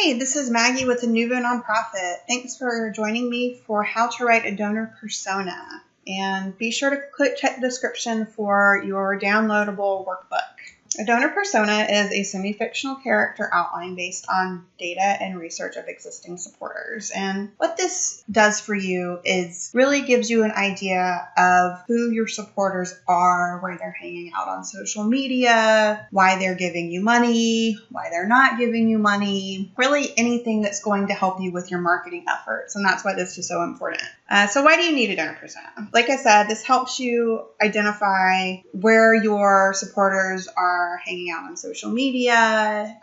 Hey, this is Maggie with the Nouveau nonprofit. Thanks for joining me for how to write a donor persona. And be sure to check the description for your downloadable workbook. A donor persona is a semi-fictional character outline based on data and research of existing supporters. And what this does for you is really gives you an idea of who your supporters are, where they're hanging out on social media, why they're giving you money, why they're not giving you money, really anything that's going to help you with your marketing efforts. And that's why this is so important. So why do you need a donor persona? Like I said, this helps you identify where your supporters are hanging out on social media,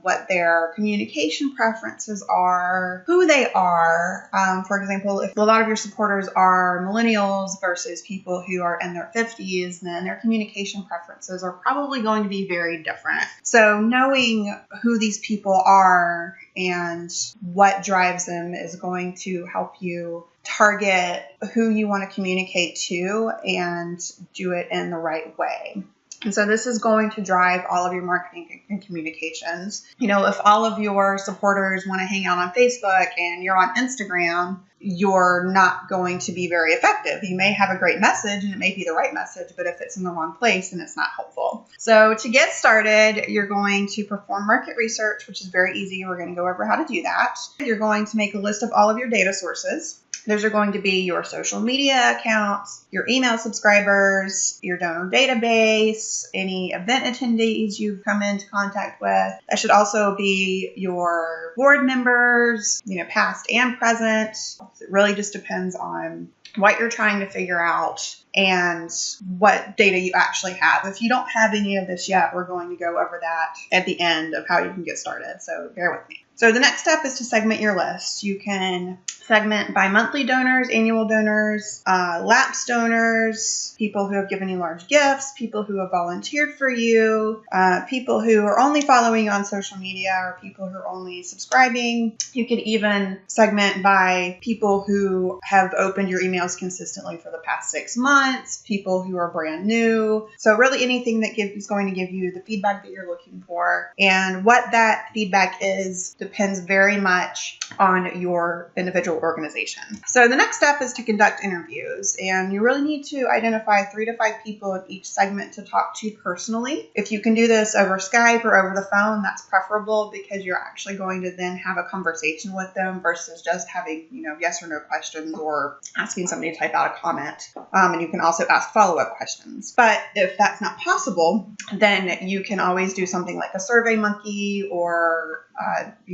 what their communication preferences are, who they are. For example, if a lot of your supporters are millennials versus people who are in their 50s, then their communication preferences are probably going to be very different. So knowing who these people are and what drives them is going to help you target who you want to communicate to and do it in the right way. And so this is going to drive all of your marketing and communications. You know, if all of your supporters want to hang out on Facebook and you're on Instagram, you're not going to be very effective. You may have a great message and it may be the right message, but if it's in the wrong place, then it's not helpful. So to get started, you're going to perform market research, which is very easy. We're going to go over how to do that. You're going to make a list of all of your data sources. Those are going to be your social media accounts, your email subscribers, your donor database, any event attendees you've come into contact with. That should also be your board members, past and present. It really just depends on what you're trying to figure out and what data you actually have. If you don't have any of this yet, we're going to go over that at the end of how you can get started. So bear with me. So the next step is to segment your list. You can segment by monthly donors, annual donors, lapsed donors, people who have given you large gifts, people who have volunteered for you, people who are only following you on social media, or people who are only subscribing. You could even segment by people who have opened your emails consistently for the past 6 months, people who are brand new. So really anything that is going to give you the feedback that you're looking for. And what that feedback is depends very much on your individual organization. So the next step is to conduct interviews, and you really need to identify 3 to 5 people in each segment to talk to personally. If you can do this over Skype or over the phone, that's preferable because you're actually going to then have a conversation with them versus just having, yes or no questions or asking somebody to type out a comment. And you can also ask follow-up questions. But if that's not possible, then you can always do something like a SurveyMonkey or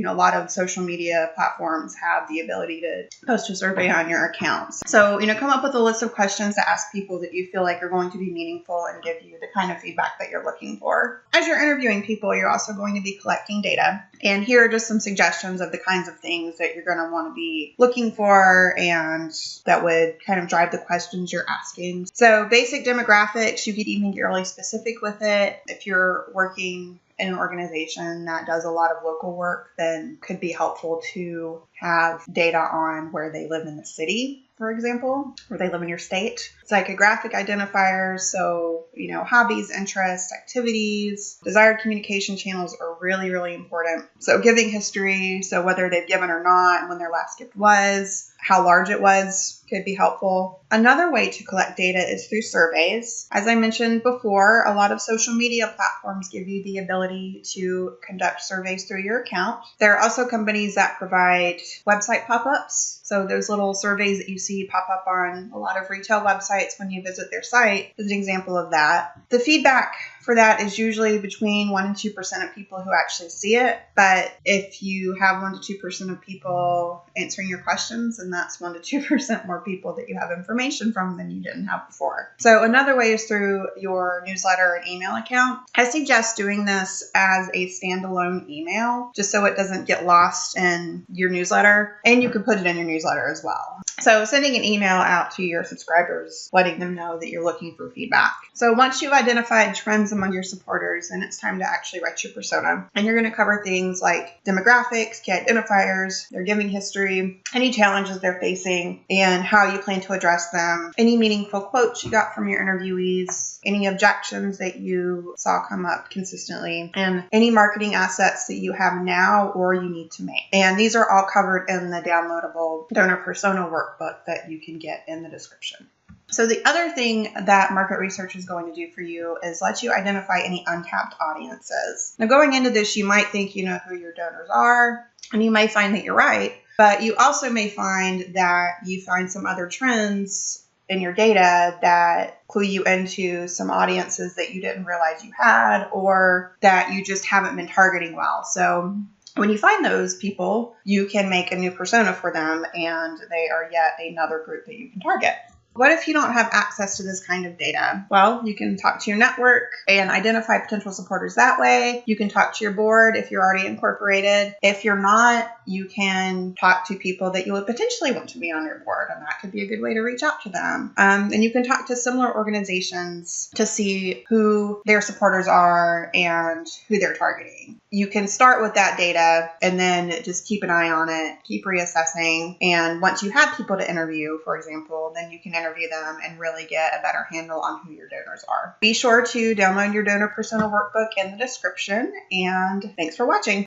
a lot of social media platforms have the ability to post a survey on your accounts. So, come up with a list of questions to ask people that you feel like are going to be meaningful and give you the kind of feedback that you're looking for. As you're interviewing people, you're also going to be collecting data. And here are just some suggestions of the kinds of things that you're going to want to be looking for and that would kind of drive the questions you're asking. So basic demographics, you could even get really specific with it. If you're working in an organization that does a lot of local work, then could be helpful to have data on where they live in the city, for example, where they live in your state. Psychographic identifiers, so, hobbies, interests, activities, desired communication channels are really, really important. So giving history, so whether they've given or not, when their last gift was, how large it was, could be helpful. Another way to collect data is through surveys. As I mentioned before, a lot of social media platforms give you the ability to conduct surveys through your account. There are also companies that provide website pop-ups. So those little surveys that you see pop up on a lot of retail websites when you visit their site is an example of that. The feedback for that is usually between 1% and 2% of people who actually see it. But if you have 1% to 2% of people answering your questions, then that's 1% to 2% more people that you have information from than you didn't have before. So another way is through your newsletter and email account. I suggest doing this as a standalone email, just so it doesn't get lost in your newsletter. And you can put it in your newsletter as well. So sending an email out to your subscribers, letting them know that you're looking for feedback. So once you've identified trends trends among your supporters, then it's time to actually write your persona. And you're going to cover things like demographics, key identifiers, their giving history, any challenges they're facing, and how you plan to address them, any meaningful quotes you got from your interviewees, any objections that you saw come up consistently, and any marketing assets that you have now or you need to make. And these are all covered in the downloadable donor persona workbook that you can get in the description. So the other thing that market research is going to do for you is let you identify any untapped audiences. Now, going into this, you might think you know who your donors are, and you may find that you're right, but you also may find that you find some other trends in your data that clue you into some audiences that you didn't realize you had, or that you just haven't been targeting well. So when you find those people, you can make a new persona for them, and they are yet another group that you can target. What if you don't have access to this kind of data? Well, you can talk to your network and identify potential supporters that way. You can talk to your board if you're already incorporated. If you're not, you can talk to people that you would potentially want to be on your board, and that could be a good way to reach out to them. And you can talk to similar organizations to see who their supporters are and who they're targeting. You can start with that data and then just keep an eye on it, keep reassessing. And once you have people to interview, for example, then you can interview them and really get a better handle on who your donors are. Be sure to download your donor persona workbook in the description, and thanks for watching.